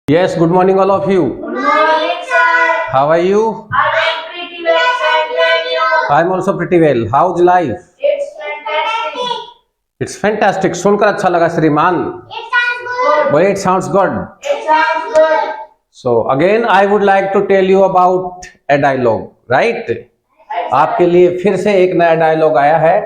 Yes, good morning all of you. Good morning, sir. How are you? I am pretty well, sir. And you? I'm also pretty well. How's life? It's fantastic. It's fantastic. सुनकर अच्छा लगा श्रीमान. It sounds good. Well, it sounds good. It sounds good. So again, I would like to tell you about a dialogue, right? आपके लिए फिर से एक नया डायलॉग आया है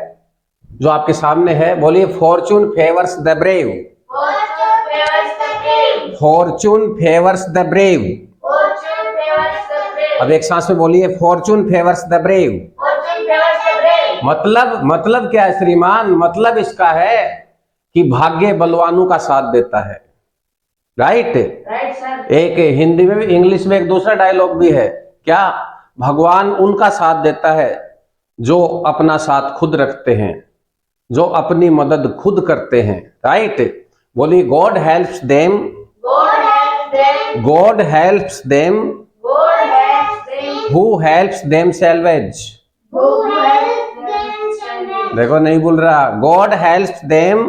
जो आपके सामने है. बोलिए, Fortune favours the brave. Fortune favors the brave. Fortune favours the brave. Fortune favors the brave. अब एक सांस में बोलिए, Fortune favours the brave. Fortune favors the brave. मतलब क्या है श्रीमान? मतलब इसका है कि भाग्य बलवानों का साथ देता है, राइट? Right, sir. एक हिंदी में भी, इंग्लिश में एक दूसरा डायलॉग भी है. क्या? भगवान उनका साथ देता है जो अपना साथ खुद रखते हैं, जो अपनी मदद खुद करते हैं, राइट? बोलिए, God helps them. God helps them. God helps them God helps them. Who helps them salvage. Who helps them? देखो, नहीं बोल रहा. God helps them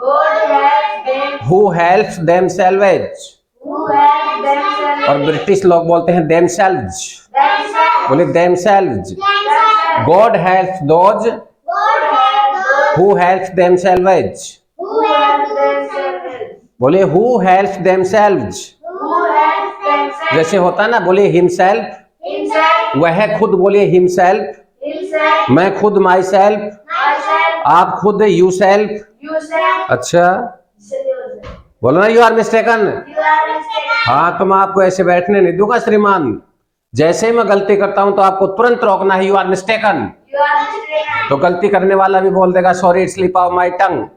God helps them. Who helps them salvage. Who helps themselves? और British लोग बोलते हैं themselves. Themselves. बोले themselves. Themselves. God helps those God helps those who helps themselves. who help themselves. बोले who helps themselves. Who helps themselves. जैसे होता है ना, बोले हिमसेल्फ, Himself. वह खुद. बोलिए हिमसेल्फ. Himself. मैं खुद माई सेल्फ. Myself. आप खुद यू सेल्फ. Yourself. अच्छा, बोलो ना, you are mistaken. You are mistaken. हाँ, तो मैं आपको ऐसे बैठने नहीं दूंगा श्रीमान. जैसे ही मैं गलती करता हूं तो आपको तुरंत रोकना है, you are mistaken. You are mistaken. तो गलती करने वाला भी बोल देगा, sorry it slip out my tongue.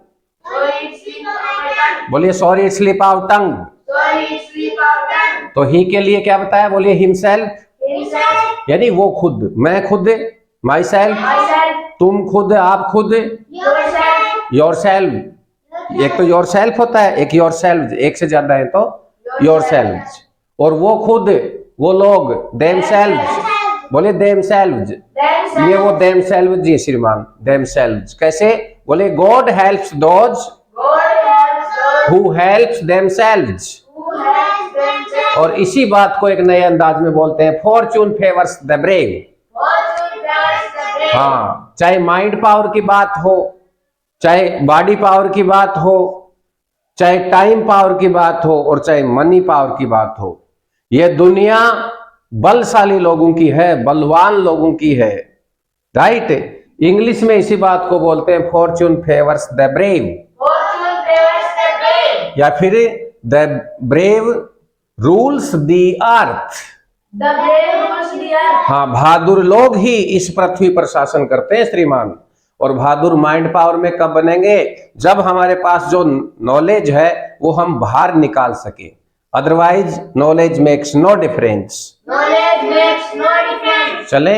So it sleep out my tongue. बोलिए, sorry it slip out tongue. Sorry, it sleep out tongue. तो ही के लिए क्या बताया? बोलिए हिमसेल्फ, Himself. यानी वो खुद. मैं खुद, माई सेल्फ. Myself. तुम खुद, आप खुद, Yourself. Your self. एक तो योर सेल्फ होता है, एक योर सेल्फ. एक से ज्यादा है तो योर सेल्फ. और वो खुद, वो लोग देम सेल्फ. बोले देम सेल्फ. Themselves. ये वो देम सेल्फ जी श्रीमान. देम सेल्फ कैसे? बोले God helps those God helps those who helps them self. who help themselves. और इसी बात को एक नए अंदाज में बोलते हैं, Fortune favours the brave. Fortune favors the brave. हाँ, चाहे माइंड पावर की बात हो, चाहे बॉडी पावर की बात हो, चाहे टाइम पावर की बात हो, और चाहे मनी पावर की बात हो, यह दुनिया बलशाली लोगों की है, बलवान लोगों की है, राइट? इंग्लिश में इसी बात को बोलते हैं, Fortune favours the brave. Fortune favors the brave. या फिर the brave rules the earth. The brave rules the earth. हाँ, बहादुर लोग ही इस पृथ्वी पर शासन करते हैं श्रीमान. और बहादुर माइंड पावर में कब बनेंगे? जब हमारे पास जो नॉलेज है वो हम बाहर निकाल सके. Otherwise knowledge makes no difference. Knowledge makes no difference. चले,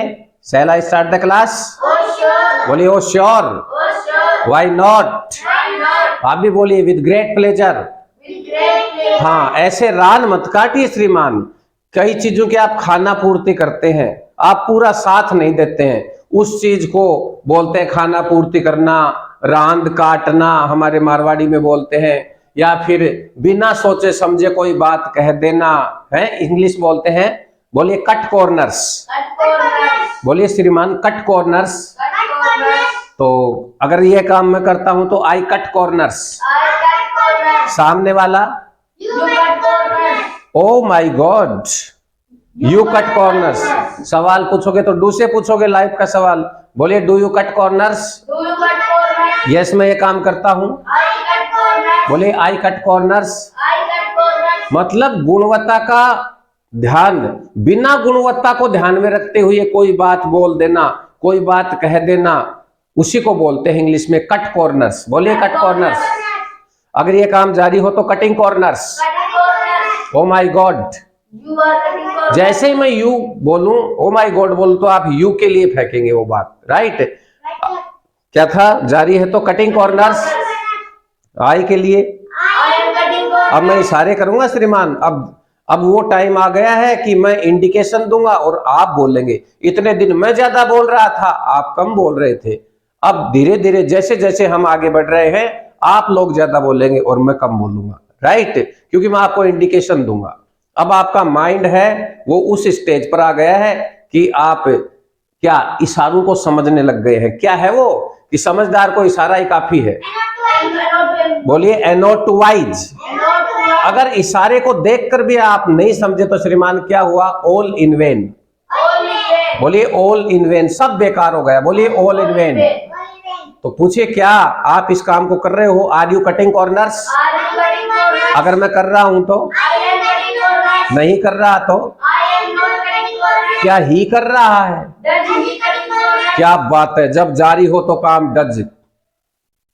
shall I start the class? Oh sure. बोलिए, oh sure. Oh sure. Why not? Why not? आप भी बोलिए, with great pleasure. With great pleasure. हाँ, ऐसे रान मत काटिए श्रीमान. कई चीजों की आप खाना पूर्ति करते हैं, आप पूरा साथ नहीं देते हैं. उस चीज को बोलते हैं खाना पूर्ति करना, रांद काटना हमारे मारवाड़ी में बोलते हैं. या फिर बिना सोचे समझे कोई बात कह देना है, इंग्लिश बोलते हैं. बोलिए कट कॉर्नर्स. Cut corners. बोलिए श्रीमान, कट कॉर्नर्स. Cut corners. तो अगर ये काम मैं करता हूं तो I cut corners. I cut corners. सामने वाला, You cut corners. Oh my God, you cut corners. सवाल पूछोगे तो डू से पूछोगे, लाइफ का सवाल. बोलिए, do you cut corners? Do you cut corners? Yes, मैं ये काम करता हूं. I cut corners. बोले आई cut corners. I cut corners. मतलब गुणवत्ता का ध्यान, बिना गुणवत्ता को ध्यान में रखते हुए कोई बात बोल देना, कोई बात कह देना, उसी को बोलते हैं इंग्लिश में कट कॉर्नर्स. बोलिए कट कॉर्नर्स. अगर ये काम जारी हो तो cutting corners. Cutting corners. Oh my God. You are cutting corners. जैसे ही मैं यू बोलूं, ओ माई गॉड बोलूं, तो आप यू के लिए फेंकेंगे वो बात, राइट? क्या था? जारी है तो कटिंग कॉर्नर्स. आई के लिए I am cutting corners. अब मैं इशारे करूंगा श्रीमान. अब वो टाइम आ गया है कि मैं इंडिकेशन दूंगा और आप बोलेंगे. इतने दिन मैं ज्यादा बोल रहा था, आप कम बोल रहे थे. अब धीरे धीरे जैसे जैसे हम आगे बढ़ रहे हैं, आप लोग ज्यादा बोलेंगे और मैं कम बोलूंगा, राइट? क्योंकि मैं आपको इंडिकेशन दूंगा. अब आपका माइंड है वो उस स्टेज पर आ गया है कि आप क्या इशारों को समझने लग गए हैं। क्या है वो कि समझदार को इशारा ही काफी है। बोलिए एनोटवाइज। अगर इशारे को देखकर भी आप नहीं समझे तो श्रीमान क्या हुआ? All in when. बोलिए ऑल इन वेन, सब बेकार हो गया। बोलिए ऑल इन वेन। तो पूछिए क्या आप इस काम को कर रहे हो? Are you cutting corners? अगर मैं कर रहा हूं तो, नहीं कर रहा तो, क्या ही कर रहा है? क्या बात है, जब जारी हो तो काम डज।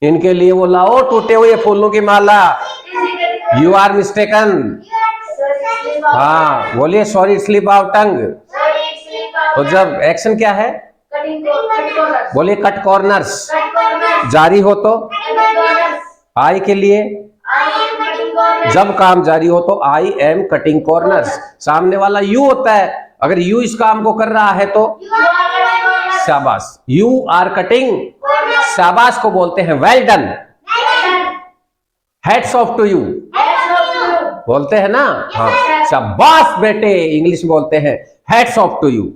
इनके लिए वो लाओ टूटे हुए फूलों की माला। You are mistaken. हाँ बोलिए सॉरी स्लिप आउट टंग। तो जब एक्शन क्या है? बोलिए कट कॉर्नर्स। जारी हो तो आई के लिए, जब काम जारी हो तो आई एम कटिंग कॉर्नर्स। सामने वाला यू होता है, अगर यू इस काम को कर रहा है तो शाबाश, यू आर कटिंग। शाबाश को बोलते हैं well done. Heads off to you बोलते हैं ना। हाँ शाबाश बेटे, इंग्लिश में बोलते हैं heads off to you.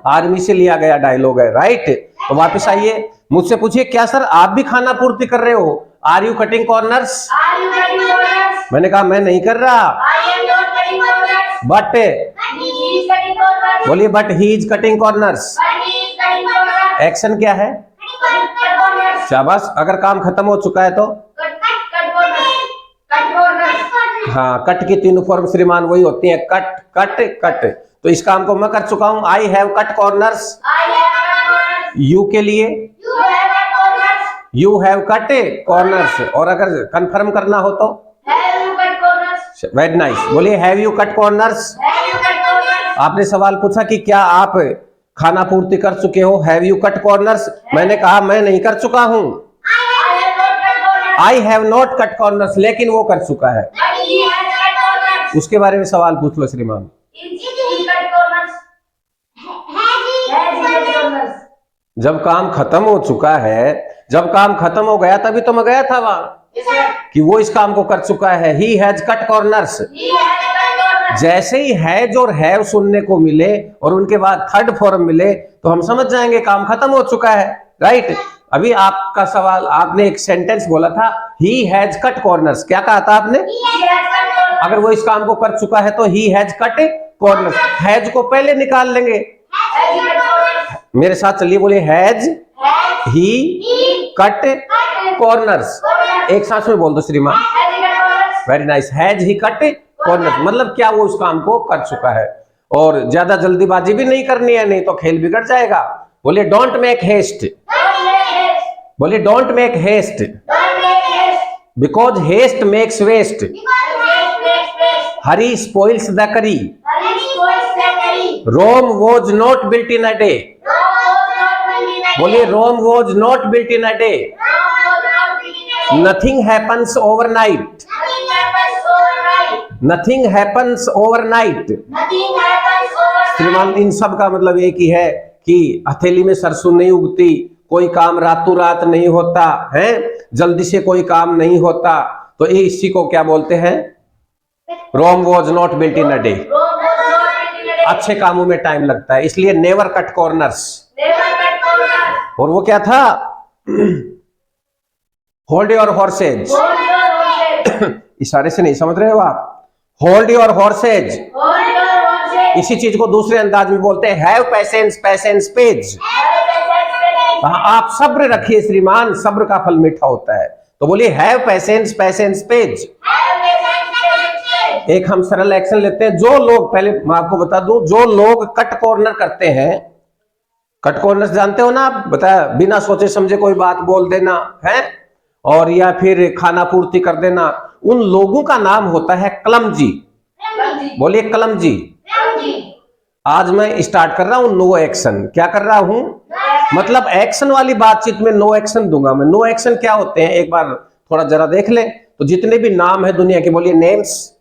Army से लिया गया डायलॉग है, राइट। तो वापस आइए, मुझसे पूछिए क्या सर आप भी खाना पूर्ति कर रहे हो? Are you cutting corners? मैंने कहा मैं नहीं कर रहा। बट, बोलिए but he is cutting corners. Action क्या है? शाबाश। अगर काम खत्म हो चुका है तो हाँ, कट की तीनों फॉर्म श्रीमान वही होती है, कट कट कट। तो इस काम को मैं कर चुका हूं। I have cut corners. You के लिए यू हैव कट कॉर्नर्स। और अगर कंफर्म करना हो तो वेरी नाइस। बोलिए हैव यू कट कॉर्नर्स। आपने सवाल पूछा कि क्या आप खाना पूर्ति कर चुके हो? Have you cut corners? मैंने कहा मैं नहीं कर चुका हूं। I have not cut corners, लेकिन वो कर चुका है। उसके बारे में सवाल पूछ लो श्रीमान। जब काम खत्म हो चुका है, जब काम खत्म हो गया तभी तो मैं गया था वहां कि वो इस काम को कर चुका है। He has cut corners. जैसे ही हैज और हैव सुनने को मिले और उनके बाद थर्ड फॉर्म मिले तो हम समझ जाएंगे काम खत्म हो चुका है, राइट। अभी आपका सवाल, आपने एक सेंटेंस बोला था ही हैज कट कॉर्नर्स। क्या कहा था आपने? अगर वो इस काम को कर चुका है तो he has cut corners. Has को पहले निकाल लेंगे। मेरे साथ चलिए, बोलिए हैज ही कट कॉर्नर्स। एक सांस में बोल दो श्रीमान। Very nice. Has he cut corners मतलब क्या? वो उस काम को कर चुका है। और ज्यादा जल्दीबाजी भी नहीं करनी है, नहीं तो खेल बिगड़ जाएगा। बोलिए डोंट मेक हेस्ट। बोलिए don't make haste, because haste makes waste. Hurry spoils the curry. Rome was not built in a day. बोलिए Rome was not built in a day. Nothing happens overnight. Nothing happens overnight. श्रीमान इन सब का मतलब एक ही है कि हथेली में सरसों नहीं उगती, कोई काम रातों रात नहीं होता है, जल्दी से कोई काम नहीं होता। तो ये इसी को क्या बोलते हैं? Rome was not built in a day. अच्छे कामों में टाइम लगता है, इसलिए नेवर कट कॉर्नर्स। और वो क्या था? Hold your horse's. इशारे से नहीं समझ रहे हो आप? Hold your horse's. इसी चीज को दूसरे अंदाज में बोलते हैं हैव पेशेंस, पेशेंस पेज। आप सब्र रखिए श्रीमान, सब्र का फल मीठा होता है। तो बोलिए हैव पेशेंस, पेशेंस पेज। एक हम सरल एक्शन लेते हैं। जो लोग, पहले मैं आपको बता दूं, जो लोग कट कॉर्नर करते हैं, कट कॉर्नर जानते हो ना आप? बताया, बिना सोचे समझे कोई बात बोल देना है और या फिर खाना पूर्ति कर देना, उन लोगों का नाम होता है क्लमजी। बोलिए क्लमजी। आज मैं स्टार्ट कर रहा हूं नो एक्शन। क्या कर रहा हूं? मतलब एक्शन वाली बातचीत में नो एक्शन दूंगा मैं। नो एक्शन क्या होते हैं एक बार थोड़ा जरा देख ले। तो जितने भी नाम है दुनिया के, बोलिए नेम्स।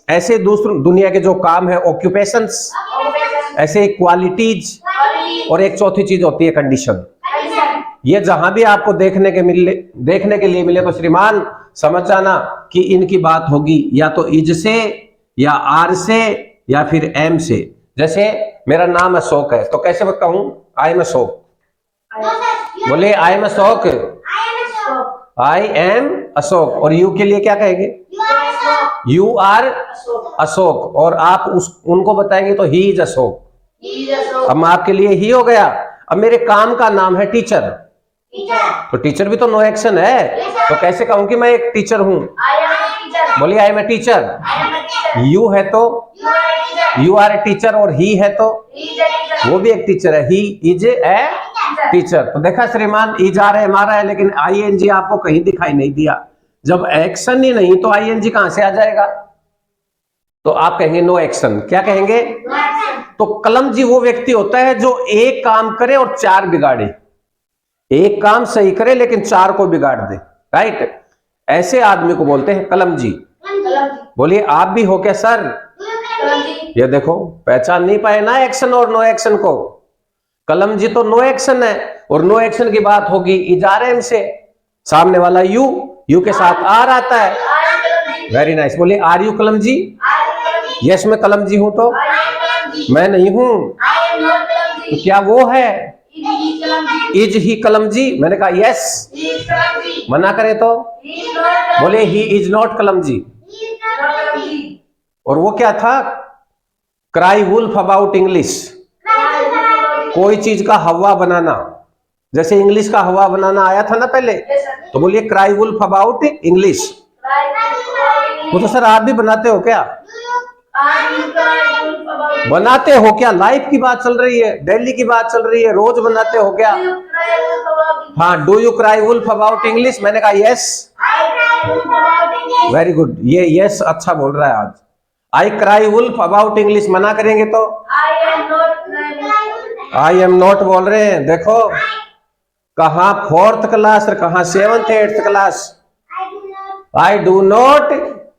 ऐसे दूसरे दुनिया के जो काम है ऑक्यूपेशंस। ऐसे क्वालिटीज। और एक चौथी चीज होती है कंडीशन। ये जहां भी आपको देखने के लिए मिले तो श्रीमान समझ जाना कि इनकी बात होगी या तो इज से, या आर से या फिर एम से। जैसे मेरा नाम अशोक है तो कैसे कहूं? I am Ashok. बोले I am Ashok, I am Ashok. और यू के लिए क्या कहेंगे? You are Ashok. और आप उनको बताएंगे तो ही इज अशोक। अब आपके लिए ही हो गया। अब मेरे काम का नाम है टीचर, तो टीचर भी तो नो एक्शन है, तो कैसे कहूं कि मैं एक टीचर हूं? बोलिए I am a teacher. You है तो यू आर ए टीचर, और ही है तो वो भी एक टीचर है, ही इज ए टीचर। तो देखा श्रीमान, इज आ रहा है हमारा है, लेकिन आईएनजी आपको कहीं दिखाई नहीं दिया। जब एक्शन ही नहीं तो आईएनजी कहां से आ जाएगा? तो आप कहेंगे नो एक्शन। क्या कहेंगे? तो कलमजी वो व्यक्ति होता है जो एक काम करे और चार बिगाड़े। एक काम सही करे लेकिन चार को बिगाड़ दे, राइट? ऐसे आदमी को बोलते हैं कलमजी। बोलिए आप भी हो क्या सर? ये देखो, पहचान नहीं पाए ना एक्शन और नो एक्शन को। कलमजी तो नो एक्शन है, और नो एक्शन की बात होगी इजारे से। सामने वाला यू के साथ आर आता है। Very nice. बोलिए आर यू कलमजी? यस मैं कलमजी हूं। तो मैं नहीं हूं, तो क्या वो है? Is he Kalamji? मैंने कहा यस। मना करे तो बोले ही इज नॉट कलमजी। और वो क्या था? Cry wolf about English. कोई चीज का हवा बनाना, जैसे इंग्लिश का हवा बनाना आया था ना पहले, तो बोलिए क्राई वुल्फ अबाउट इंग्लिश। वो तो सर आप भी बनाते हो क्या? बनाते हो क्या? लाइफ की बात चल रही है, दिल्ली की बात चल रही है, रोज बनाते हो क्या? हाँ, do you cry wolf about English? मैंने कहा यस। वेरी गुड, ये यस अच्छा बोल रहा है आज। I cry wolf about English मना करेंगे तो आई एम नॉट बोल रहे हैं। देखो कहा 4th क्लास और कहा 7th 8th class. I do not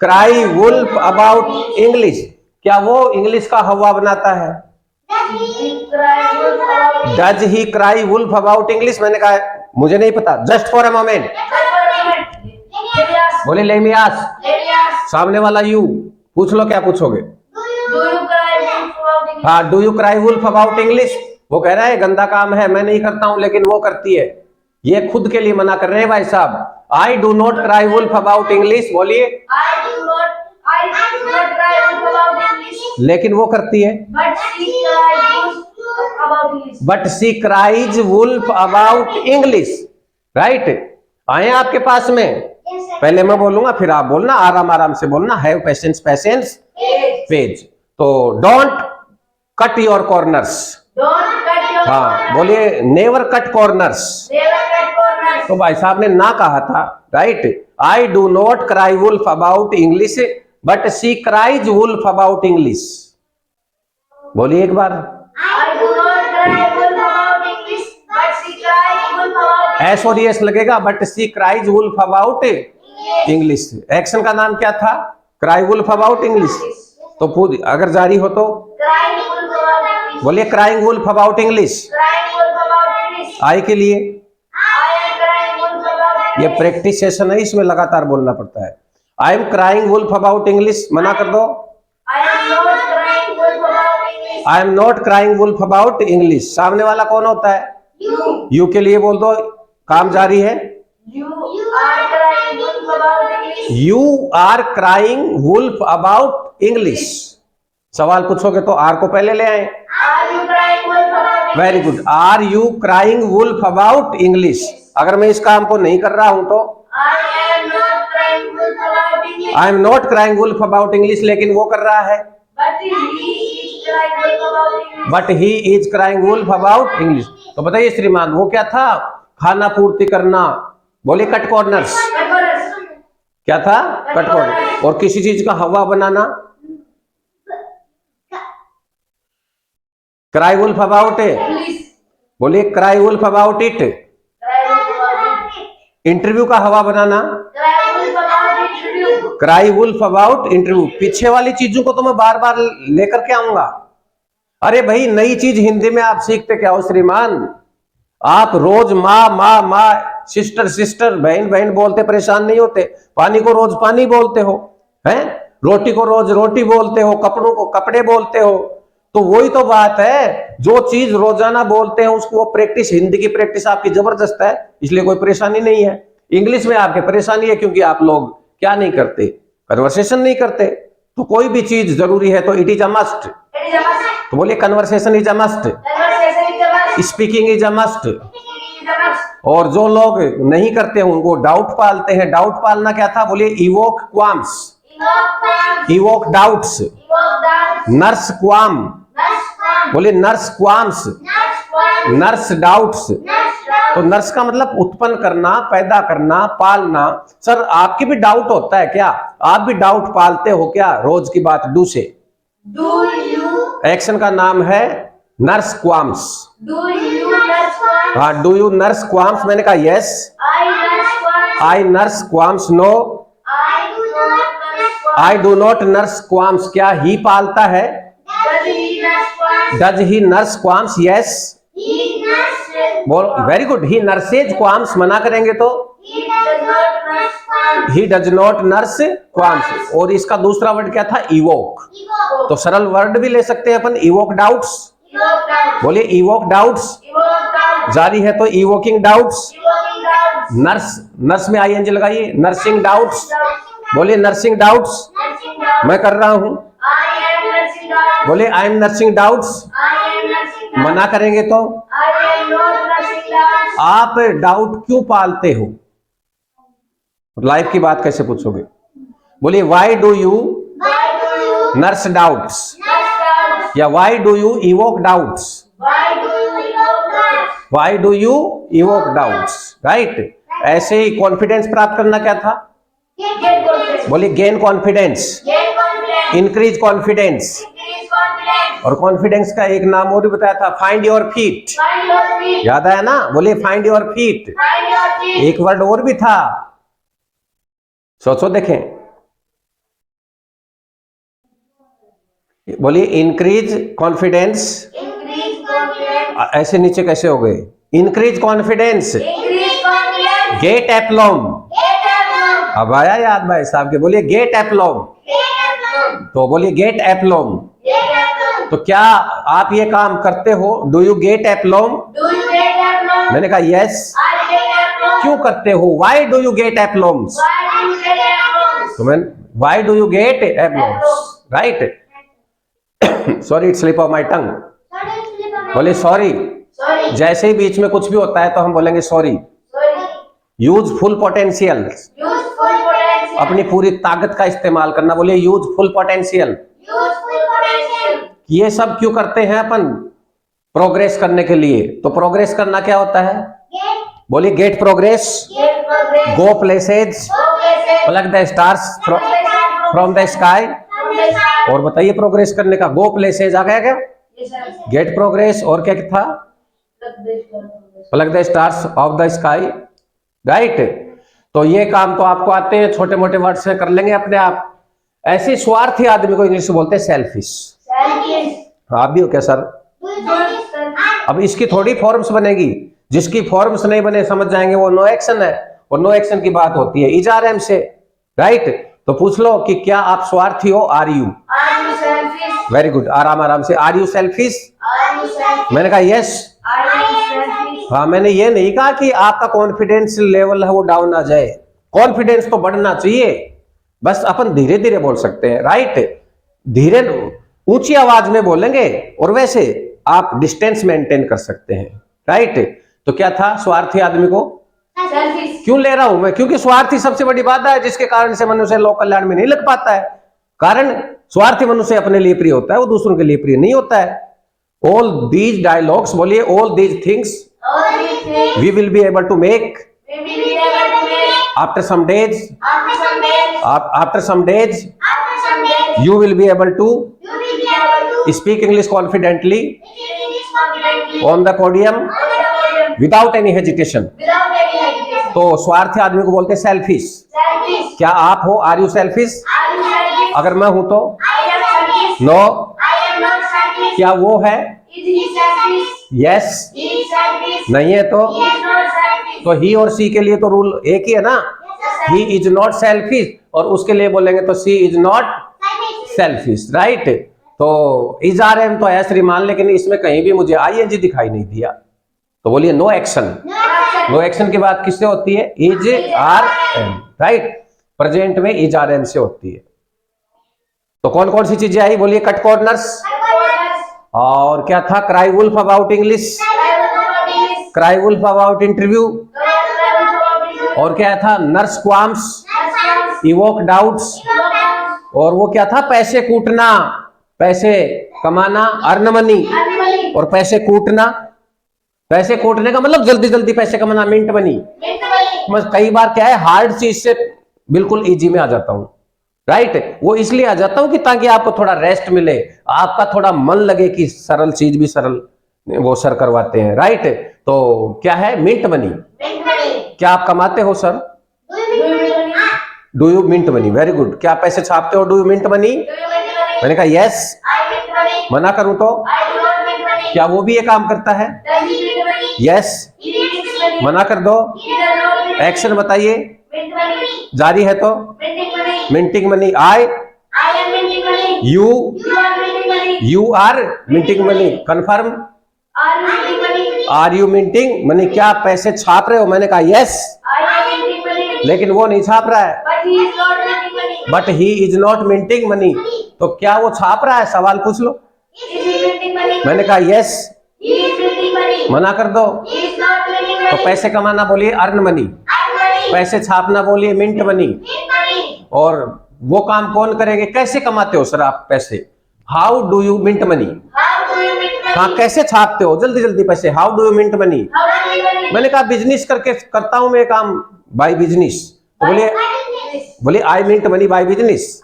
cry wolf about English. क्या वो इंग्लिश का हवा बनाता है? Does he cry wolf about English? मैंने कहा मुझे नहीं पता, जस्ट फॉर अ मोमेंट। बोले लेट मी आस्क। सामने वाला यू पूछ लो, क्या पूछोगे? हाँ, do you cry wolf about इंग्लिश? वो कह रहा है गंदा काम है, मैं नहीं करता हूं, लेकिन वो करती है। ये खुद के लिए मना कर रहे हैं भाई साहब। I do not cry wolf about English. बोलिए लेकिन वो करती है। But she cries wolf about English, right? आए आपके पास में, पहले मैं बोलूंगा फिर आप बोलना, आराम आराम से बोलना। Have patience, patience page. तो डोंट कट योर कॉर्नर्स। हाँ बोलिए नेवर कट कॉर्नर्स। तो भाई साहब ने ना कहा था, right? I do not cry wolf about English but she cries wolf about English. बोलिए एक बार। एस और एस लगेगा, but she cries wolf about English. Action का नाम क्या था? Cry wolf about English. तो खुद अगर जारी हो तो बोलिए crying wolf about English. I के लिए ये प्रैक्टिस सेशन है, इसमें लगातार बोलना पड़ता है। I am crying wolf about English मना कर दो। I am not crying wolf about English. सामने वाला कौन होता है? यू के लिए बोल दो, काम जारी है। You are crying wolf about English. सवाल पूछोगे तो आर को पहले ले आए। Very good. Are you crying wolf about English. अगर मैं इस काम को नहीं कर रहा हूं तो I am not crying wolf about English, लेकिन वो कर रहा है। But he is crying wolf about English. तो बताइए श्रीमान वो क्या था? खाना पूर्ति करना। बोले कट कॉर्नर्स। क्या था? Cut corner. और किसी चीज का हवा बनाना। Cry wolf about it. बोलिए cry wolf about it. Interview का हवा बनाना। Cry wolf about interview. पीछे वाली चीजों को तो मैं बार बार लेकर के आऊंगा। अरे भाई नई चीज हिंदी में आप सीखते क्या हो श्रीमान? आप रोज माँ माँ माँ, सिस्टर सिस्टर, बहन बहन बोलते परेशान नहीं होते? पानी को रोज पानी बोलते हो, हैं? रोटी को रोज रोटी बोलते हो, कपड़ों को कपड़े बोलते हो। तो वही तो बात है, जो चीज रोजाना बोलते हैं उसको प्रैक्टिस, हिंदी की प्रैक्टिस आपकी जबरदस्त है, इसलिए कोई परेशानी नहीं है। इंग्लिश में आपके परेशानी है क्योंकि आप लोग क्या नहीं करते, कन्वर्सेशन नहीं करते। तो कोई भी चीज जरूरी है तो इट इज अ मस्ट। तो बोलिए conversation is a must, speaking is a must. और जो लोग नहीं करते हैं उनको डाउट पालते हैं। डाउट पालना क्या था? बोलिए evoke qualms, evoke doubts, nurse qualm, बोलिए नर्स क्वाम्स, नर्स डाउट्स। तो नर्स का मतलब उत्पन्न करना, पैदा करना, पालना। सर आपकी भी डाउट होता है क्या? आप भी डाउट पालते हो क्या? रोज की बात डू से, एक्शन का नाम है नर्स क्वाम्स। हाँ, डू यू नर्स क्वाम्स? मैंने कहा yes, I nurse qualms. No, I do not nurse qualms. क्या ही पालता है? Does he nurse qualms? Yes. बोल, very good. He nurses qualms, मना करेंगे तो he does not nurse qualms. और इसका दूसरा वर्ड क्या था? इवोक। तो सरल वर्ड भी ले सकते हैं अपन, इवोक डाउट्स। बोलिए इवोक डाउट्स। जारी है तो इवोकिंग डाउट्स। नर्स, नर्स में आईएनजी लगाइए, नर्सिंग डाउट्स। बोलिए नर्सिंग डाउट्स। मैं कर रहा हूं, बोले आई एम नर्सिंग डाउट्स। मना करेंगे तो आप डाउट क्यों पालते हो? लाइफ की बात कैसे पूछोगे? बोलिए why do you nurse doubts, या why do you evoke doubts, why do you evoke doubts, right. ऐसे ही कॉन्फिडेंस प्राप्त करना क्या था? बोलिए गेन कॉन्फिडेंस, इंक्रीज कॉन्फिडेंस। और कॉन्फिडेंस का एक नाम और भी बताया था, फाइंड योर फीट। याद आया ना? बोलिए फाइंड योर फीट। एक वर्ड और भी था, सोचो देखें। बोलिए इंक्रीज कॉन्फिडेंस। ऐसे नीचे कैसे हो गए? Increase confidence, get aplomb. अब आया याद भाई साहब के? बोलिए गेट एप्लॉम। तो बोलिए गेट एप्लॉम। तो क्या आप ये काम करते हो? Do you get aplomb? मैंने कहा यस। क्यों करते हो? Why do you get aplombs? तो मैं why do you get aplombs, right. Sorry, it slip of my tongue. बोले सॉरी। जैसे ही बीच में कुछ भी होता है तो हम बोलेंगे सॉरी। यूज फुल पोटेंशियल, अपनी पूरी ताकत का इस्तेमाल करना। बोलिए यूज फुल पोटेंशियल। ये सब क्यों करते हैं अपन? प्रोग्रेस करने के लिए। तो प्रोग्रेस करना क्या होता है? बोलिए get progress, go places, pluck the stars from the sky. और बताइए प्रोग्रेस करने का, गो प्लेसेज आ गया क्या? गेट प्रोग्रेस, और क्या था? Plug the stars of the sky, right. तो ये काम तो आपको आते हैं, छोटे मोटे वर्ड से कर लेंगे अपने आप। ऐसे स्वार्थी आदमी को इंग्लिश में बोलते हैं सेल्फिश। आप भी हो क्या सर? अब इसकी थोड़ी फॉर्म्स बनेगी, जिसकी फॉर्म्स नहीं बने समझ जाएंगे वो नो एक्शन है, और नो एक्शन की बात होती है इजारम से, राइट। तो पूछ लो कि क्या आप स्वार्थी हो? Are you? वेरी गुड, आराम आराम से। Are you selfish? मैंने कहा यस। हाँ, मैंने ये नहीं कहा कि आपका कॉन्फिडेंस लेवल है वो डाउन आ जाए। कॉन्फिडेंस तो बढ़ना चाहिए, बस अपन धीरे धीरे बोल सकते हैं, राइट। धीरे ऊंची आवाज में बोलेंगे और वैसे आप डिस्टेंस मेंटेन कर सकते हैं, राइट। तो क्या था? स्वार्थी आदमी को क्यों ले रहा हूं मैं? क्योंकि स्वार्थी सबसे बड़ी बात है जिसके कारण से मनुष्य लोक कल्याण में नहीं लग पाता है। कारण स्वार्थी मनुष्य अपने लिए प्रिय होता है, वो दूसरों के लिए प्रिय नहीं होता है। ऑल दीज डायलॉग्स, बोलिए all these things we will be able to make after some days, after some days you will be able to speak English confidently on the podium without any hesitation। तो स्वार्थी आदमी को बोलते हैं selfish. क्या आप हो? Are you selfish? अगर मैं हूं तो नो। क्या वो है? यस। नहीं है तो ही और सी के लिए तो रूल एक ही है ना, ही इज नॉट सेल्फिश, और उसके लिए बोलेंगे तो सी इज नॉट सेल्फिश, राइट। तो इज आर एम तो है श्रीमान, लेकिन इसमें कहीं भी मुझे आईएनजी दिखाई नहीं दिया, तो बोलिए नो एक्शन। नो एक्शन की बात किससे होती है? Is are am, right. Present में इज आर एम से होती है। तो कौन कौन सी चीजें आई? बोलिए कट कॉर्नर्स, और क्या था? Cry wolf about English, cry wolf about interview, और क्या था? नर्स क्वाम्स, इवोक डाउट्स, और वो क्या था? पैसे कूटना, पैसे कमाना, अर्न मनी, और पैसे कूटना, पैसे कूटने का मतलब जल्दी जल्दी पैसे कमाना, मिंट मनी। मैं कई बार क्या है, हार्ड चीज से बिल्कुल इजी में आ जाता हूं, राइट। वो इसलिए आ जाता हूं कि ताकि आपको थोड़ा रेस्ट मिले, आपका थोड़ा मन लगे कि सरल चीज भी सरल वो सर करवाते हैं, राइट। तो क्या है? Mint money. क्या आप कमाते हो sir? Do you mint money? Very good. क्या पैसे छापते हो? Do you mint money? मैंने कहा यस। मना करूं तो? क्या वो भी ये काम करता है? यस। मना कर दो? एक्शन बताइए। जारी है तो? Minting money. I, you are minting money. Confirm? Are you minting money? क्या आप पैसे छाप रहे हो? मैंने कहा यस, लेकिन वो नहीं छाप रहा है। But he is not minting money. तो क्या वो छाप रहा है? सवाल पूछ लो। मैंने कहा यस। मना कर दो? तो पैसे कमाना बोलिए अर्न मनी, पैसे छापना बोलिए मिंट मनी। और वो काम कौन करेंगे? कैसे कमाते हो सर आप पैसे? How do you mint money? हाँ, कैसे छापते हो जल्दी जल्दी पैसे? How do you mint money? मैंने कहा बिजनेस करके करता हूं मैं काम, बाय बिजनेस। तो बोलिए I mint money by business,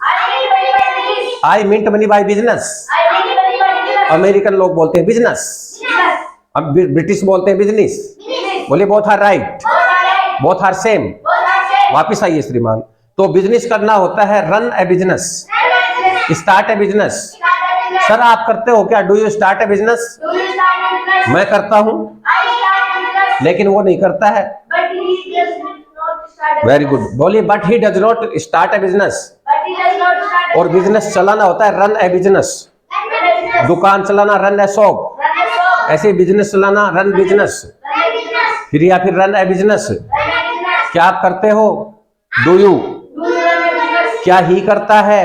I mint money by business. American लोग बोलते हैं बिजनेस, अब ब्रिटिश बोलते हैं बिजनेस। बोलिए both are right, both are same. वापिस आइए श्रीमान। तो बिजनेस करना होता है run a business, start a business. Sir आप करते हो क्या? Do you start a business? मैं करता हूं, लेकिन वो नहीं करता है। Very good. बोलिए but he does not start a business. और बिजनेस चलाना होता है रन ए बिजनेस। दुकान चलाना रन ए शॉप, ऐसे बिजनेस चलाना रन बिजनेस, फिर या फिर रन ए बिजनेस। क्या आप करते हो? Do you? क्या ही करता है?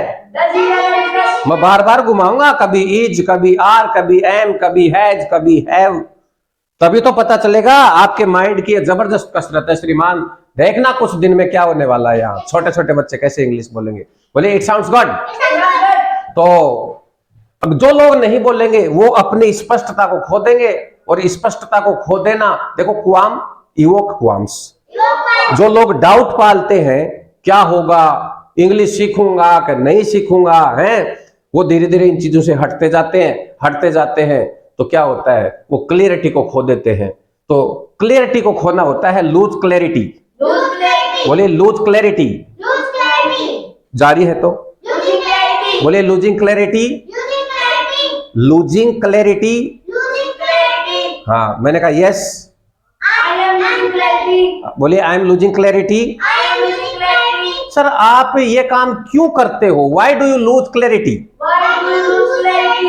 मैं बार बार घुमाऊंगा, कभी इज, कभी आर, कभी एम, कभी हैज, कभी हैव, तभी तो पता चलेगा। आपके माइंड की जबरदस्त कसरत है श्रीमान। देखना कुछ दिन में क्या होने वाला है। यहाँ छोटे छोटे बच्चे कैसे इंग्लिश बोलेंगे। बोले इट साउंड्स गुड। तो अब जो लोग नहीं बोलेंगे वो अपनी स्पष्टता को खो देंगे, और स्पष्टता को खो देना, देखो क्वाम, इवोक क्वाम्स। जो लोग डाउट पालते हैं क्या होगा, इंग्लिश सीखूंगा कि नहीं सीखूंगा, हैं, वो धीरे धीरे इन चीजों से हटते जाते हैं। तो क्या होता है? वो क्लियरिटी को खो देते हैं। तो क्लियरिटी को खोना होता है लूज क्लैरिटी। बोलिए लूज क्लैरिटी। जारी है तो? बोलिए लूजिंग क्लैरिटी, लूजिंग क्लैरिटी। हाँ, मैंने कहा यस। बोलिए I am losing clarity. Sir आप ये काम क्यों करते हो? Why do you lose clarity?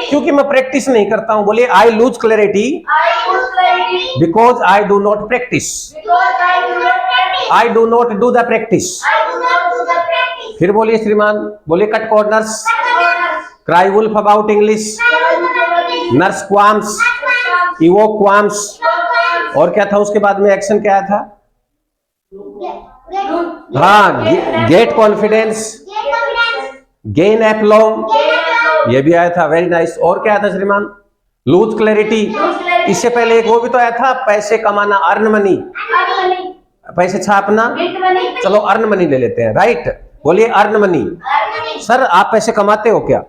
क्योंकि मैं प्रैक्टिस नहीं करता हूं। बोलिए I lose clarity because I do not practise, I do not do the practice. फिर बोलिए श्रीमान, बोलिए cut corners, cry wolf about English, nurse qualms, इवो क्वाम्स, और क्या था उसके बाद में? एक्शन क्या था? हाँ, गेट कॉन्फिडेंस, गेन एप्लॉम, ये भी आया था। Very nice. और क्या था श्रीमान? Lose clarity. इससे पहले एक वो भी तो आया था, पैसे कमाना, अर्न मनी, पैसे छापना। चलो अर्न मनी ले लेते हैं, राइट। बोलिए अर्न मनी। सर आप पैसे कमाते हो क्या?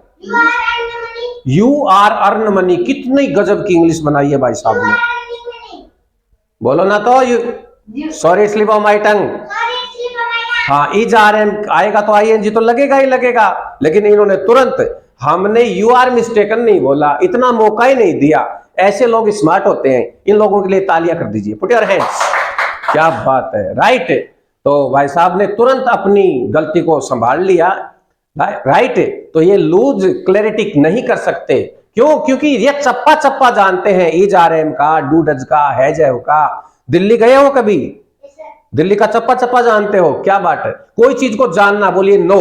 You are earn money. कितनी गजब की इंग्लिश बनाई है भाई साहब ने। बोलो ना तो you, sorry slip of my tongue. हाँ, इज आर एम आएगा तो आईएनजी तो लगेगा ही लगेगा, लेकिन इन्होंने तुरंत, हमने यू आर मिस्टेकन नहीं बोला, इतना मौका ही नहीं दिया। ऐसे लोग स्मार्ट होते हैं। इन लोगों के लिए तालियां कर दीजिए, पुट योर हैंड्स। क्या बात है, राइट। तो भाई साहब ने तुरंत अपनी गलती को संभाल लिया। राइट। तो ये लूज क्लैरिटी नहीं कर सकते, क्यों? क्योंकि ये चप्पा चप्पा जानते हैं, इज आर एम का, डू डज का, हैज हैव का। दिल्ली गए हो कभी? दिल्ली का चप्पा चप्पा जानते हो? क्या बात है। कोई चीज को जानना, बोलिए नो।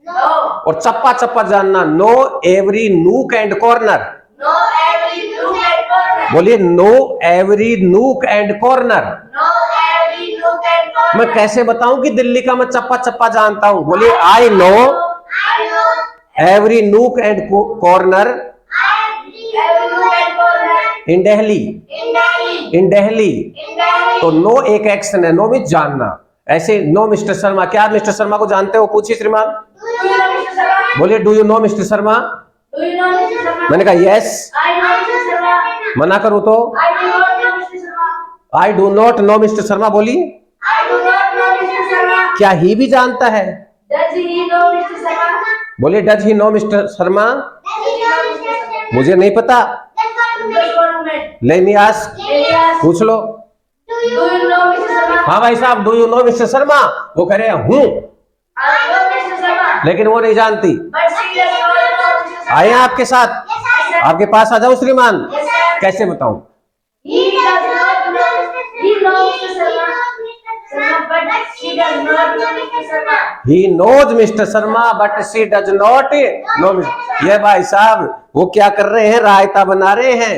No. और चप्पा चप्पा जानना, know every nook and corner. No every nook and corner. बोलिए know every nook and corner. No every nook and corner. मैं कैसे बताऊं कि दिल्ली का मैं चप्पा चप्पा जानता हूं? बोलिए I know I know every nook and corner every nook and corner in Delhi. in Delhi. In Delhi In Delhi. तो नो एक एक्शन है, नो मीन्स जानना। ऐसे नो मिस्टर शर्मा, क्या आप मिस्टर शर्मा को जानते हो? पूछिए श्रीमान। Do you know Mr. Sharma? बोलिए do you know mister Sharma? Do you know Mr. Sharma? मैंने कहा yes. I know Mr. Sharma. मना करूं तो I do not know Mr. Sharma. I do not know mister Sharma. बोलिए I do not know Mr. Sharma. क्या ही भी जानता है? Does he know Mr. Sharma? बोलिए does he know mister Sharma? Does he know Mr. Sharma? मुझे नहीं पता। Just 1 minute. Late me ask, Elias, पूछ लो। do you know Mr. Sharma? हाँ भाई साहब, do you know mister Sharma? वो कह रहे हैं हूं, I know Mr. Sharma. लेकिन वो नहीं जानती। But she does not know Mr. Sharma. आए हैं आपके साथ, Yes, sir. आपके पास आ जाऊं श्रीमान? Yes, sir. कैसे बताऊं? He does not know. He knows Mr. Sharma. But she does not know Mr. Sharma. He knows mister Sharma but she does not know. ये भाई साहब वो क्या कर रहे हैं? रायता बना रहे हैं।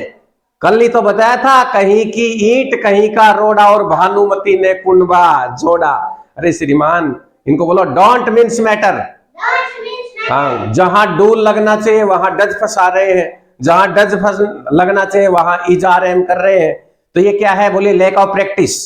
कल ही तो बताया था, कहीं की ईंट कहीं का रोड़ा और भानुमति ने कुंडबा जोड़ा। अरे श्रीमान, इनको बोलो डोंट मीन्स मैटर। हाँ, जहां डू लगना चाहिए वहां डज फंसा रहे हैं, जहां डज लगना चाहिए वहां इज आर एम कर रहे हैं। तो ये क्या है? बोलिए लैक ऑफ प्रैक्टिस।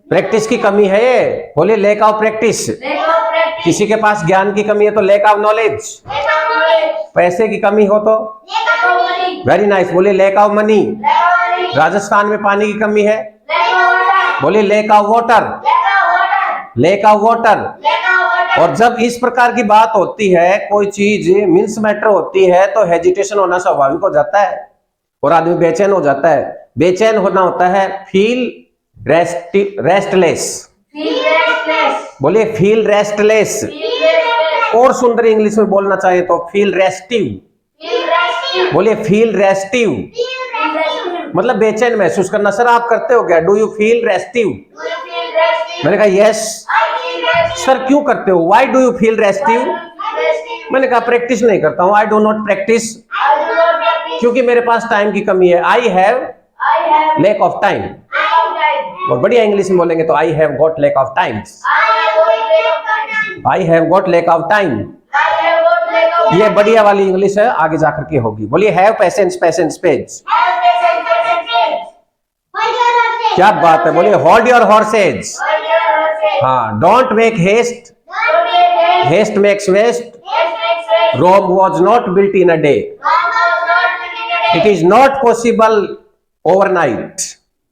प्रैक्टिस की कमी है ये। बोलिए lack of practice. Lack of practice. किसी के पास ज्ञान की कमी है तो lack of knowledge. Lack of knowledge. पैसे की कमी हो तो Lack of money. Very nice, बोलिए lack of money. Lack of money. Rajasthan में पानी की कमी है, Lack of water. बोलिए lack of water. Lack of water. Lack of water. Lack of water. और जब इस प्रकार की बात होती है, कोई चीज मीन्स मैटर होती है, तो हेजिटेशन होना स्वाभाविक हो जाता है और आदमी बेचैन हो जाता है। बेचैन होना होता है फील रेस्टलेस। Feel restless. बोलिए फील रेस्टलेस। Feel restless. और सुंदर इंग्लिश में बोलना चाहिए तो फील रेस्टिव। Feel restive. बोलिए फील रेस्टिव, Feel restive. मतलब बेचैन महसूस करना। सर आप करते हो क्या? Do you feel restive? Do you feel restive? मैंने कहा yes. I feel restive. Sir क्यों करते हो? Why do you feel Why restive? do you feel restive? मैंने कहा प्रैक्टिस नहीं करता हूं। आई do not practice, I do not practice. क्योंकि मेरे पास टाइम की कमी है। I have I have lack of time. lack of time. और बढ़िया इंग्लिश में बोलेंगे तो I have got lack of times. I have got lack of time. I have got lack of time. I have got lack of ये time. बढ़िया वाली English है, आगे जाकर के होगी। बोलिए have patience, patience page. Have patience, patience, patience. Hold your horses. क्या बात है? बोलिए hold your horses. Hold your horses. हाँ, don't make haste, Don't make haste. Haste makes waste. Haste makes waste. Rome was not built in a day, Rome was not built in a day. It is not possible overnight.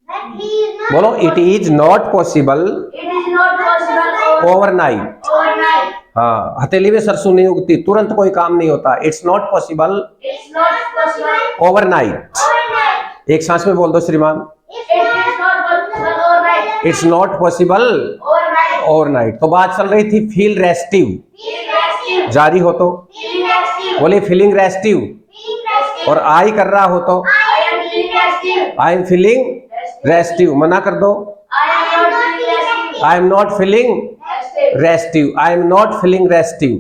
But he is not. बोलो it is not possible It is not possible overnight. overnight. हाँ, हथेली में सरसों नहीं उगती, तुरंत कोई काम नहीं होता। It's not possible It's not possible overnight. overnight. एक सांस में बोल दो श्रीमान, It is not possible overnight. It's not possible Overnight. Overnight. तो बात चल रही थी फील रेस्टिव। Feel restive. जारी हो तो Feel restive. बोले फीलिंग रेस्टिव, Feel restive. और आई कर रहा हो तो I am feeling restive. I am feeling restive. मना कर दो, I am not feeling restive. I am not feeling Restive. Restive, I am not feeling restive.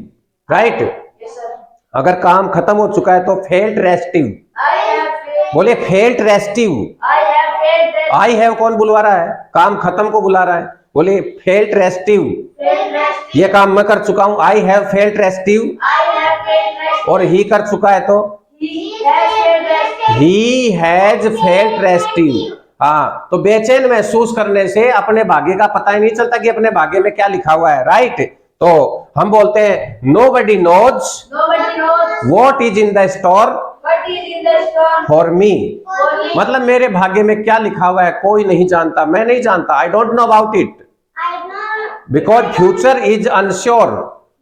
Right? Yes, sir. अगर काम खत्म हो चुका है तो felt restive. I have failed. बोले felt restive. I have failed restive. I have कौन बुलवा रहा है? काम खत्म को बुला रहा है। बोले फेल्ट रेस्टिव, Failed restive. ये काम मैं कर चुका हूं। I have felt restive. I have failed restive. और ही कर चुका है तो He has failed restive. He has felt restive. हाँ, तो बेचैन महसूस करने से अपने भाग्य का पता ही नहीं चलता कि अपने भाग्य में क्या लिखा हुआ है। राइट? तो हम बोलते हैं nobody knows Nobody knows what is in the store what is in the store for me. for me. मतलब मेरे भाग्य में क्या लिखा हुआ है कोई नहीं जानता, मैं नहीं जानता। I don't know about it I know because future is unsure.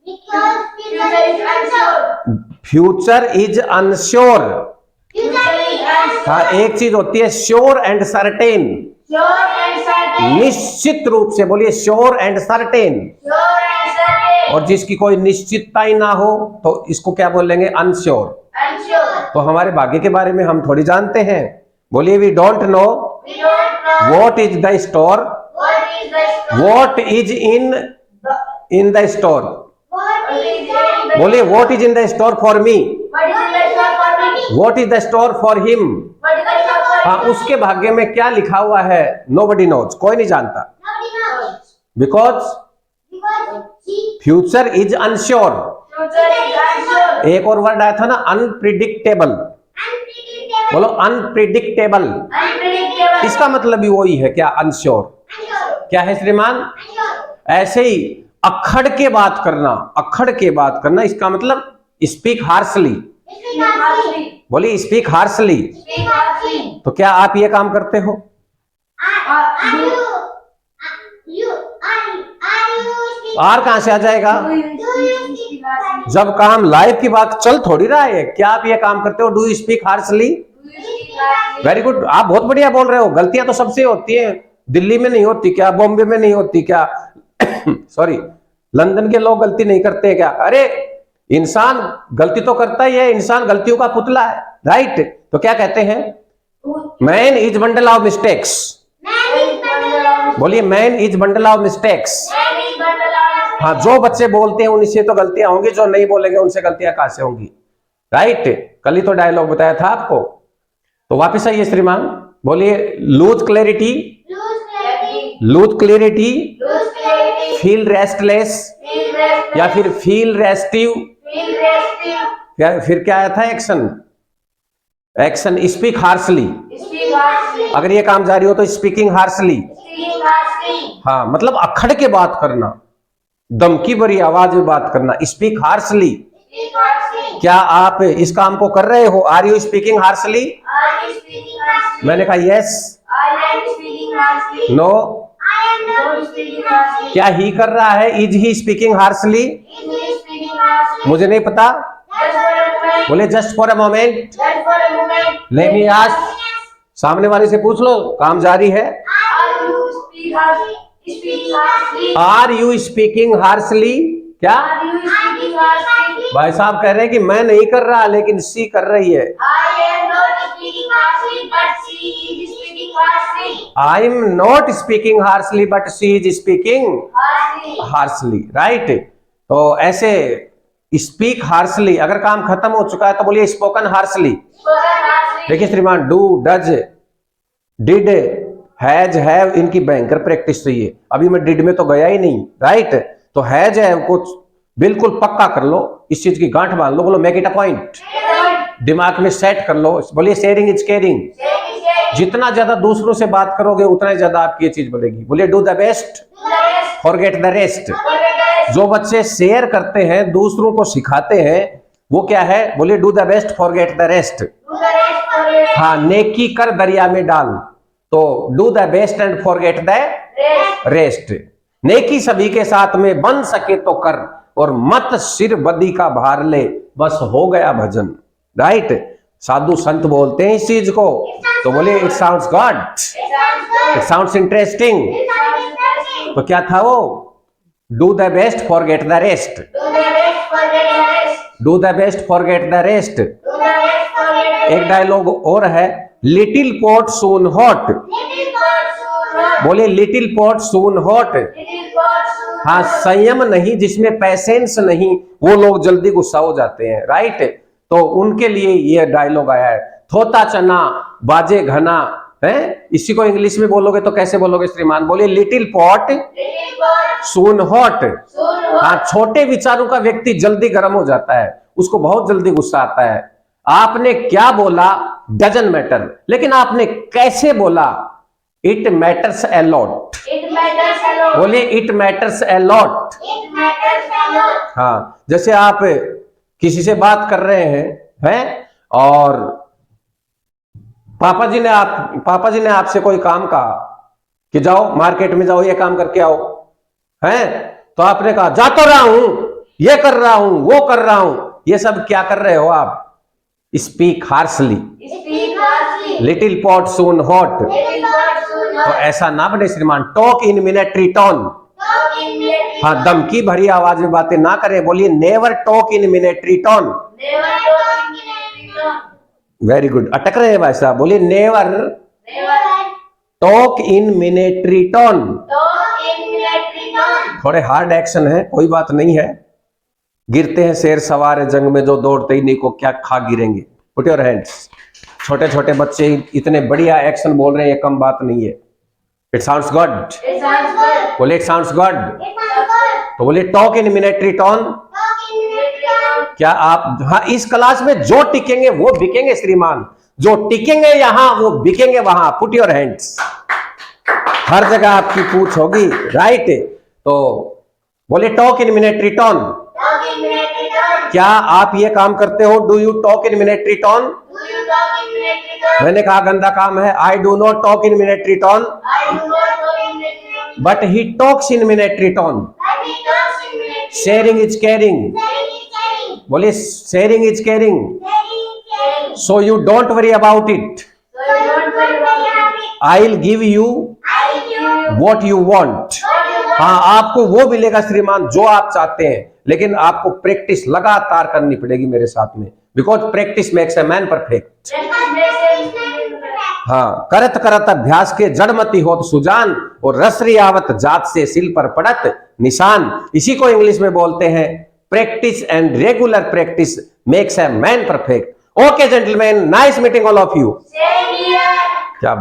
because future is unsure. Future is unsure. Future is unsure. हाँ, एक चीज होती है sure and certain. Sure and certain. निश्चित रूप से, बोलिए sure and certain. Sure and certain. और जिसकी कोई निश्चितता ही ना हो तो इसको क्या बोलेंगे? अनश्योर। unsure, तो हमारे भाग्य के बारे में हम थोड़ी जानते हैं। बोलिए we don't know we don't know what is the store, what is the store, what is in the store. what is in the बोलिए what is in the store for me, what is in the store for me, what is the store for him. what is the store for हाँ, him? उसके भाग्य में क्या लिखा हुआ है? Nobody knows, कोई नहीं जानता। Nobody knows because because he future is unsure. future is unsure, एक और वर्ड आया था ना, अनप्रिडिक्टेबल। unpredictable, बोलो अनप्रिडिक्टेबल। unpredictable, इसका मतलब भी वही है क्या? अनश्योर। unsure, क्या है श्रीमान? unsure, ऐसे ही अक्खड़ के बात करना, अक्खड़ के बात करना, इसका मतलब स्पीक हार्शली। speak harshly, बोलिए स्पीक हार्शली। speak harshly. तो क्या आप ये काम करते हो? Are you speak आर कहां से आ जाएगा? Do you speak harshly? जब काम लाइव की बात चल थोड़ी रहा है। क्या आप ये काम करते हो? Do you speak harshly? Do you speak harshly? Very good, आप बहुत बढ़िया बोल रहे हो। गलतियां तो सबसे होती है, दिल्ली में नहीं होती क्या? बॉम्बे में नहीं होती क्या? सॉरी, लंदन के लोग गलती नहीं करते क्या? अरे इंसान गलती तो करता ही है, इंसान गलतियों का पुतला है, राइट? तो क्या कहते हैं? Man is bundle of mistakes. Man is bundle of बोलिए man is bundle of mistakes. man is bundle of हाँ, जो बच्चे बोलते हैं उनसे तो गलतियां होंगी, जो नहीं बोलेंगे उनसे गलतियां कहां से होंगी, राइट? कल ही तो डायलॉग बताया था आपको। तो वापस आइए श्रीमान, बोलिए lose clarity, lose clarity, lose clarity, lose clarity, feel restless, feel restless, या फिर फील रेस्टिव, feel restive, क्या फिर क्या आया था? Action, action speak harshly. speak harshly, अगर ये काम जारी हो तो स्पीकिंग हार्शली। speak harshly, हाँ, मतलब अखड़ के बात करना, दमकी भरी आवाज में बात करना, स्पीक हार्शली। speak harshly. क्या आप इस काम को कर रहे हो? Are you speaking harshly? Are you speaking harshly? मैंने कहा yes, I am speaking harshly. No. I am not speaking harshly. क्या ही कर रहा है? Is he speaking harshly? Is he speaking harshly? मुझे नहीं पता। Just for a moment. बोले just for a moment, Just for a moment. Late me ask. सामने वाले से पूछ लो, काम जारी है। Are you speaking harshly? Speaking harshly. Are you speaking harshly? क्या Are you speaking harshly? भाई साहब कह रहे हैं कि मैं नहीं कर रहा, लेकिन सी कर रही है। I am not speaking harshly, but she is speaking harshly. I am not speaking harshly but she is speaking Harshly. Harshly, right? तो ऐसे स्पीक हार्शली। अगर काम खत्म हो चुका है तो बोलिए स्पोकन हार्शली। Spoken harshly. देखिए श्रीमान, do, does, did, has, have, इनकी भयंकर प्रैक्टिस चाहिए। अभी मैं डिड में तो गया ही नहीं, राइट? तो हैज है कुछ बिल्कुल पक्का कर लो, इस चीज की गांठ बांध लो। बोलो मेक इट अ पॉइंट, दिमाग में सेट कर लो। बोलिए शेयरिंग इज केयरिंग। जितना ज्यादा दूसरों से बात करोगे उतना ही ज्यादा आपकी ये चीज बढ़ेगी। बोलिए do the best, forget the rest. जो बच्चे शेयर करते हैं, दूसरों को सिखाते हैं, वो क्या है? बोलिए do the best, forget the rest. हाँ, नेकी कर दरिया में डाल, तो do the best and forget the rest. नेकी सभी के साथ में, बन सके तो कर, और मत सिर बदी का भार ले, बस हो गया भजन, राइट? साधु संत बोलते हैं इस चीज को, तो बोलिए it sounds God, it sounds interesting. तो क्या था वो? Do the best, forget the rest. Do the best, forget the rest. एक डायलॉग और है, लिटिल पॉट सून हॉट। बोलिए लिटिल पॉट सून हॉट। हाँ, संयम नहीं, जिसमें पैसेंस नहीं, वो लोग जल्दी गुस्सा हो जाते हैं, राइट? तो उनके लिए ये डायलॉग आया है। थोता चना बाजे घना, है? इसी को इंग्लिश में बोलोगे तो कैसे बोलोगे श्रीमान? बोलिए लिटिल पॉट सून हॉट। हाँ, छोटे विचारों का व्यक्ति जल्दी गर्म हो जाता है, उसको बहुत जल्दी गुस्सा आता है। आपने क्या बोला डजंट मैटर, लेकिन आपने कैसे बोला इट मैटर्स अ लॉट। बोलिए इट मैटर्स अ लॉट। हाँ, जैसे आप किसी से बात कर रहे हैं और पापा जी ने आपसे कोई काम कहा कि जाओ मार्केट में जाओ, ये काम करके आओ, हैं? तो आपने कहा जा तो रहा हूं, ये कर रहा हूं, वो कर रहा हूं। ये सब क्या कर रहे हो आप? Speak harshly. लिटिल पॉट सून हॉट। तो ऐसा ना बने श्रीमान। Talk in military tone. Talk in military हाँ, tone. धमकी भरी आवाज में बातें ना करें। बोलिए never talk in military tone. Never talk in military tone. Very good, अटक रहे हैं भाई साहब। बोलिए never Never talk in military tone. talk in military tone. थोड़े हार्ड एक्शन है, कोई बात नहीं है। गिरते हैं शेर सवार जंग में, जो दौड़ते ही नहीं को क्या खा गिरेंगे। Put your hands. छोटे छोटे बच्चे इतने बढ़िया एक्शन बोल रहे हैं, ये कम बात नहीं है। It sounds good. It sounds good. बोले it sounds good. It sounds good. तो बोले talk in military tone. Talk in military tone. क्या आप, हाँ, इस क्लास में जो टिकेंगे वो बिकेंगे श्रीमान, जो टिकेंगे यहां वो बिकेंगे वहां। Put your hands. हर जगह आपकी पूछ होगी, राइट। तो बोले talk in military tone. Talk in military tone. क्या आप ये काम करते हो? Do you talk in military tone? Do you talk in military tone? मैंने कहा गंदा काम है। आई do not talk in military tone, I do not talk in military tone. But he talks in military tone. But he talks in military tone. Sharing is caring. Sharing is caring. बोले sharing is caring. Sharing is caring. So you don't worry about it. So you don't worry about it. I will give you I will give you what you want. what you want. हाँ, आपको वो मिलेगा श्रीमान जो आप चाहते हैं, लेकिन आपको प्रैक्टिस लगातार करनी पड़ेगी मेरे साथ में। Because practice makes a man perfect. Practice makes a man perfect. हाँ, करत करत अभ्यास के जड़मती होत सुजान, और रसरी आवत जात से सिल पर पड़त निशान। इसी को इंग्लिश में बोलते हैं practice and regular practice makes a man perfect. Okay gentleman, nice meeting all of you. Same here. क्या